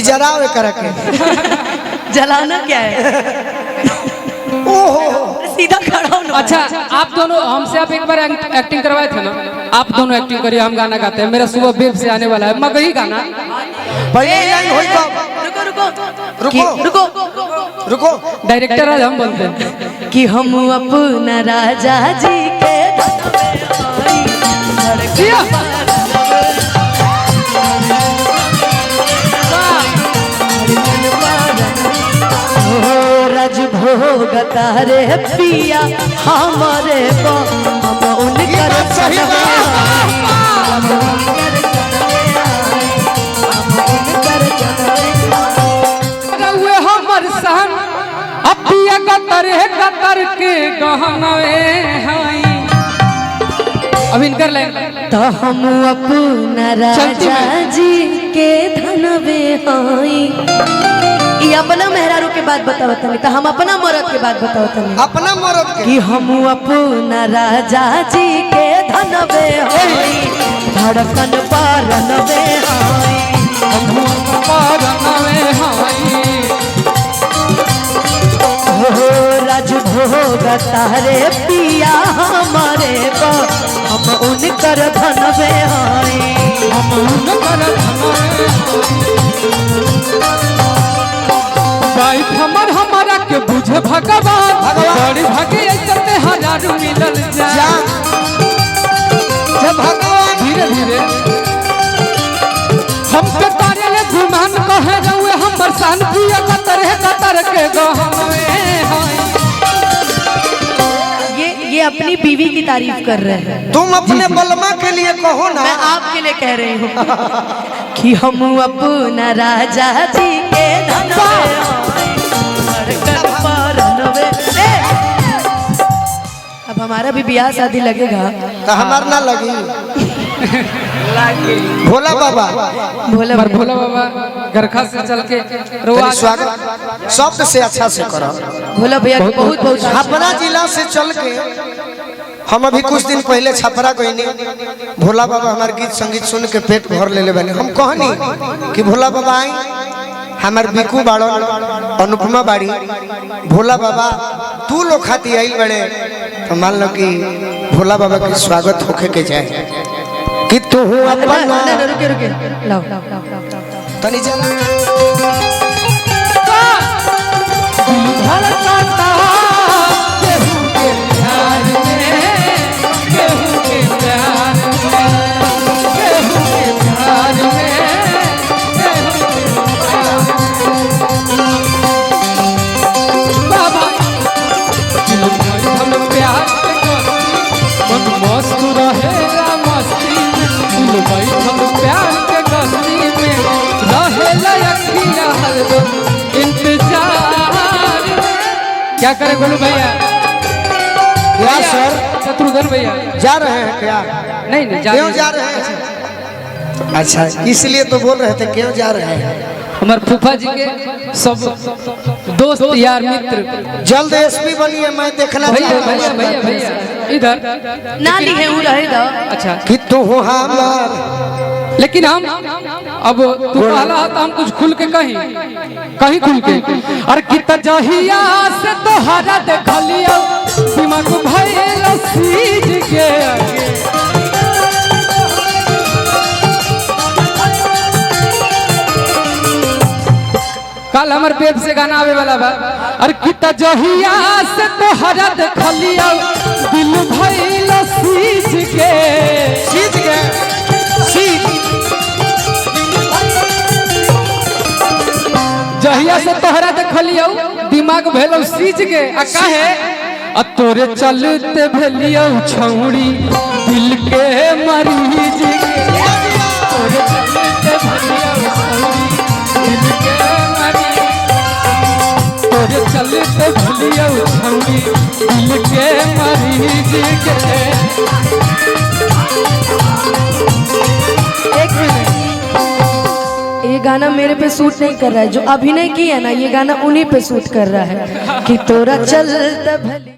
जलाओ कर के जलाना क्या है? ओहो सीधा खड़ा होना। अच्छा आप दोनों हमसे आप एक बार एक्टिंग करवाए थे ना, आप दोनों एक्टिंग करिए, हम गाना गाते हैं। मेरा सुबह वेब से आने वाला है मगही गाना। पहले लाइन होई तो रुको रुको रुको रुको रुको डायरेक्टर आज हम बोलते हैं कि हम अपना राजा जी के राजभोग तारे पिया हमारे हम उनकर सही हमर सहन अपिया कतर के गहनवे हैं। अब इनकर लाइन तो हम अपना राजा जी के धनवे हई। ये अपना मेहरारू के बात बताओ तनी, तो हम अपना मरद के बात बताओ तनी। अपना मरद के कि हम अपना राजा जी के धनवे हई, धड़कन पारनवे हई। हो राजभोग तारे पिया हमारे को हम उनकर धनवे हई। हमर हमारा के बुझे भगवान बड़ी भागे ऐसे हजारों मिलल जा। जब भगवान धीरे धीरे हम पे तारे ले गुमान कहे रहुए हमर शान पिया कतर के गहनवे हैं। ये अपनी बीवी की तारीफ कर रहे हैं। तुम अपने बलमा के लिए कहो ना। मैं आपके लिए कह रही हूँ कि हम अपना राजा जी के धनवे हई, धड़कन पारनवे। अब हमारा भी ब्याह शादी लगेगा तो हमार ना लगी भोला बाबा भोला भोला बाबा गरखा से चल के रोआ स्वागत शब्द से अच्छा से करो। भोला भैया की बहुत बहुत छपरा जिला से चल के हम अभी कुछ दिन पहले छपरा गए भोला बाबा हमारे गीत संगीत सुन के पेट भर ले बने। हम कहनी कि भोला बाबा आई हमार बिकू बाड़ो अनुपमा बाड़ी भोला बाबा तू लोग खाती आई बड़े तो मान लो कि भोला बाबा के स्वागत होके के जाए कि तू अपना रुके रुके लाओ तनी चल क्या करें बोलू भैया? क्या सर शत्रुघ्न भैया जा रहे हैं क्या? नहीं क्यों जा रहे हैं? अच्छा इसलिए तो बोल रहे थे क्यों जा रहे हैं। हमारे फूफा जी के सब दोस्त यार मित्र जल्द एसपी बनिए मैं देखना भैया भैया भैया भैया इधर ना लिखे वो रहेगा। अच्छा कि तू हमार लेकिन हम अब तू कहला तो हम कुछ खुल के कहीं खुल के और कितना जहिया से तोहरा देखलियो दिमाग भइल सीज के आगे। कल हमर पेट से गाना आवे वाला बा और कितना जहिया से तोहरा देखलियो दिल भइल सीज के जहिया से तोहरा देखलियो दिमाग भेलो सीज के आ काहे आ तोरे चलते भेलियो छौड़ी दिल के मरीज के। तोरे चलते भेलियो छौड़ी दिल के मरीज, तोरे चलते भेलियो छौड़ी दिल के मरीज के। एक मिनट, ये गाना मेरे पे सूट नहीं कर रहा है। जो अभिनय किया है ना ये गाना उन्हीं पे सूट कर रहा है कि तोरा चलता भली